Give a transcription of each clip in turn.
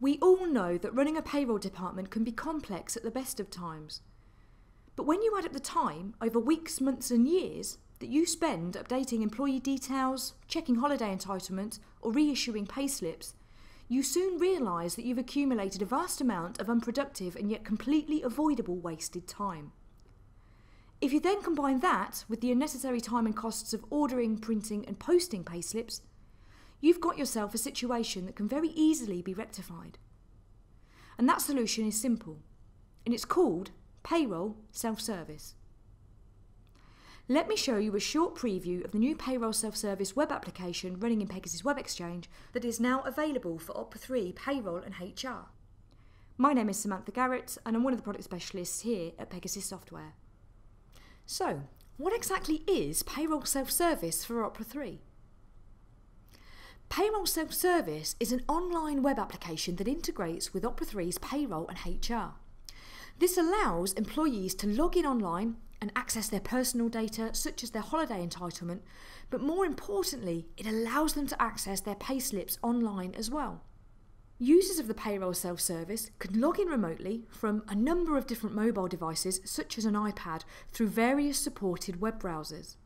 We all know that running a payroll department can be complex at the best of times. But when you add up the time over weeks, months and years that you spend updating employee details, checking holiday entitlement or reissuing payslips, you soon realise that you've accumulated a vast amount of unproductive and yet completely avoidable wasted time. If you then combine that with the unnecessary time and costs of ordering, printing and posting payslips, you've got yourself a situation that can very easily be rectified. And that solution is simple, and it's called Payroll Self-Service. Let me show you a short preview of the new Payroll Self-Service web application running in Pegasus Web Xchange that is now available for Opera 3 Payroll and HR. My name is Samantha Garrett and I'm one of the product specialists here at Pegasus Software. So, what exactly is Payroll Self-Service for Opera 3? Payroll Self-Service is an online web application that integrates with Opera 3's Payroll and HR. This allows employees to log in online and access their personal data, such as their holiday entitlement, but more importantly, it allows them to access their payslips online as well. Users of the Payroll Self-Service can log in remotely from a number of different mobile devices, such as an iPad, through various supported web browsers.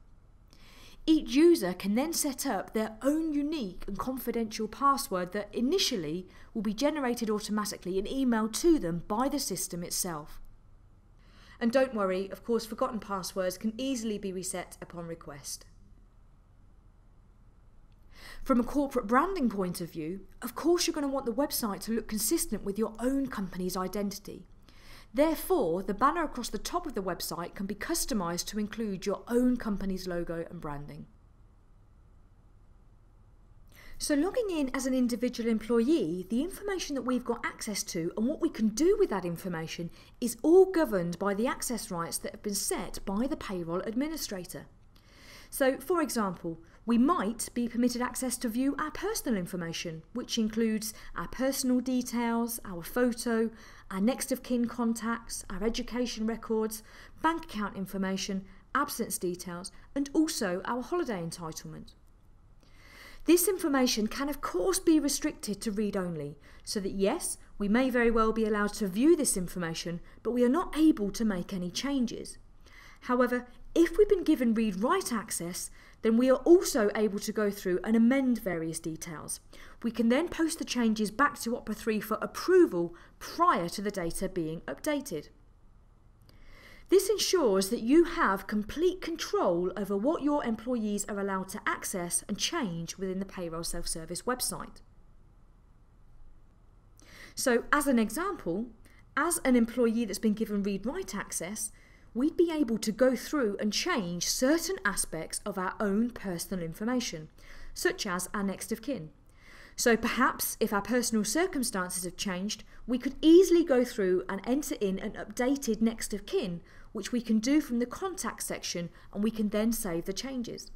Each user can then set up their own unique and confidential password that initially will be generated automatically and emailed to them by the system itself. And don't worry, of course, forgotten passwords can easily be reset upon request. From a corporate branding point of view, of course you're going to want the website to look consistent with your own company's identity. Therefore, the banner across the top of the website can be customised to include your own company's logo and branding. So logging in as an individual employee, the information that we've got access to and what we can do with that information is all governed by the access rights that have been set by the payroll administrator. So, for example, we might be permitted access to view our personal information, which includes our personal details, our photo, our next of kin contacts, our education records, bank account information, absence details, and also our holiday entitlement. This information can of course be restricted to read only, so that yes, we may very well be allowed to view this information, but we are not able to make any changes. However, if we've been given read-write access, then we are also able to go through and amend various details. We can then post the changes back to Opera 3 for approval prior to the data being updated. This ensures that you have complete control over what your employees are allowed to access and change within the Payroll Self-Service website. So, as an example, as an employee that's been given read-write access, we'd be able to go through and change certain aspects of our own personal information, such as our next of kin. So perhaps if our personal circumstances have changed, we could easily go through and enter in an updated next of kin, which we can do from the contact section, and we can then save the changes.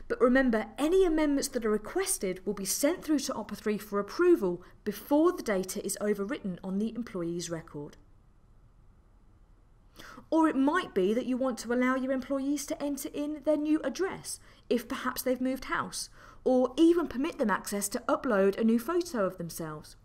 But remember, any amendments that are requested will be sent through to Opera 3 for approval before the data is overwritten on the employee's record. Or it might be that you want to allow your employees to enter in their new address, if perhaps they've moved house, or even permit them access to upload a new photo of themselves.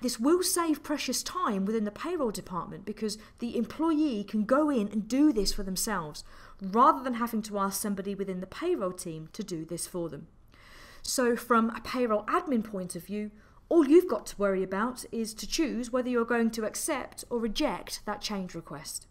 This will save precious time within the payroll department because the employee can go in and do this for themselves, rather than having to ask somebody within the payroll team to do this for them. So from a payroll admin point of view, all you've got to worry about is to choose whether you're going to accept or reject that change request.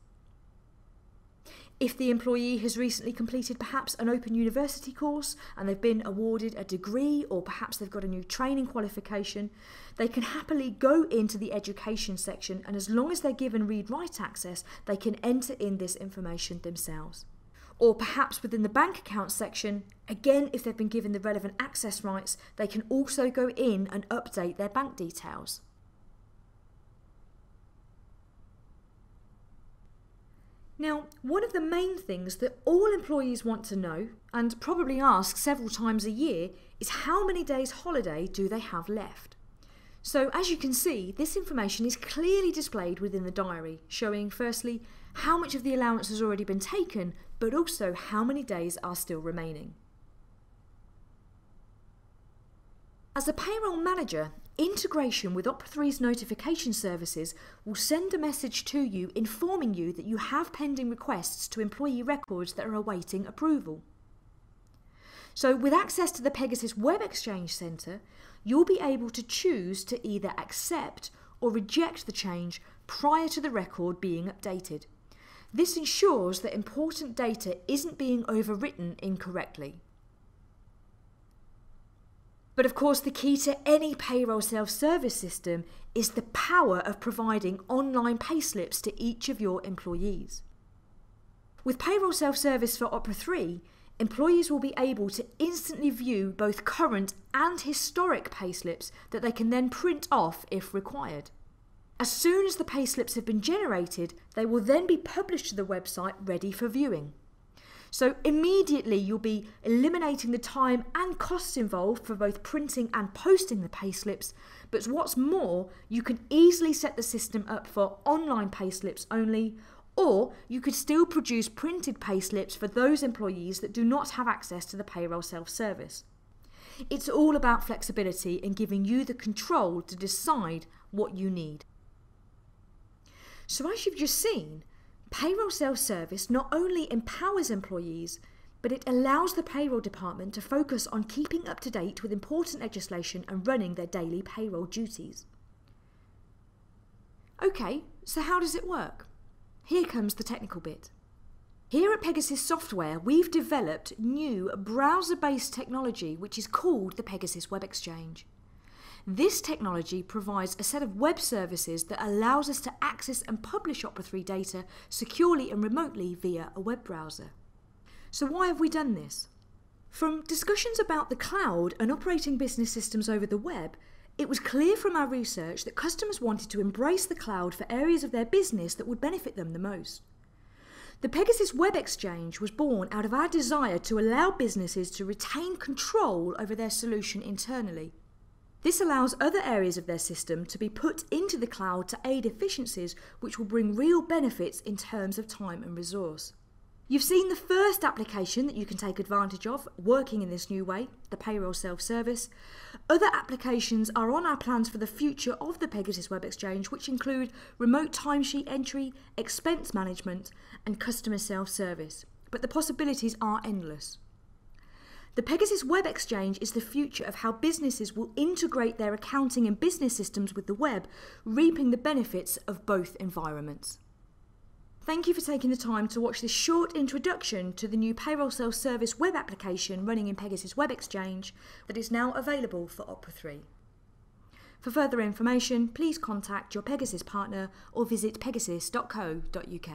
If the employee has recently completed perhaps an open university course and they've been awarded a degree, or perhaps they've got a new training qualification, they can happily go into the education section, and as long as they're given read-write access, they can enter in this information themselves. Or perhaps within the bank account section, again, if they've been given the relevant access rights, they can also go in and update their bank details. Now, one of the main things that all employees want to know, and probably ask several times a year, is how many days holiday do they have left? So as you can see, this information is clearly displayed within the diary, showing firstly how much of the allowance has already been taken, but also how many days are still remaining. As a payroll manager, integration with Opera 3's notification services will send a message to you informing you that you have pending requests to employee records that are awaiting approval. So with access to the Pegasus Web Xchange Centre, you'll be able to choose to either accept or reject the change prior to the record being updated. This ensures that important data isn't being overwritten incorrectly. But of course, the key to any payroll self-service system is the power of providing online payslips to each of your employees. With payroll self-service for Opera 3, employees will be able to instantly view both current and historic payslips that they can then print off if required. As soon as the payslips have been generated, they will then be published to the website ready for viewing. So immediately you'll be eliminating the time and costs involved for both printing and posting the payslips, but what's more, you can easily set the system up for online payslips only, or you could still produce printed payslips for those employees that do not have access to the payroll self-service. It's all about flexibility and giving you the control to decide what you need. So as you've just seen, payroll self-service not only empowers employees, but it allows the payroll department to focus on keeping up to date with important legislation and running their daily payroll duties. Okay, so how does it work? Here comes the technical bit. Here at Pegasus Software, we've developed new browser-based technology which is called the Pegasus Web Xchange. This technology provides a set of web services that allows us to access and publish Opera 3 data securely and remotely via a web browser. So why have we done this? From discussions about the cloud and operating business systems over the web, it was clear from our research that customers wanted to embrace the cloud for areas of their business that would benefit them the most. The Pegasus Web Xchange was born out of our desire to allow businesses to retain control over their solution internally. This allows other areas of their system to be put into the cloud to aid efficiencies which will bring real benefits in terms of time and resource. You've seen the first application that you can take advantage of working in this new way, the payroll self-service. Other applications are on our plans for the future of the Pegasus Web Xchange, which include remote timesheet entry, expense management and customer self-service. But the possibilities are endless. The Pegasus Web Xchange is the future of how businesses will integrate their accounting and business systems with the web, reaping the benefits of both environments. Thank you for taking the time to watch this short introduction to the new payroll self-service web application running in Pegasus Web Xchange that is now available for Opera 3. For further information, please contact your Pegasus partner or visit pegasus.co.uk.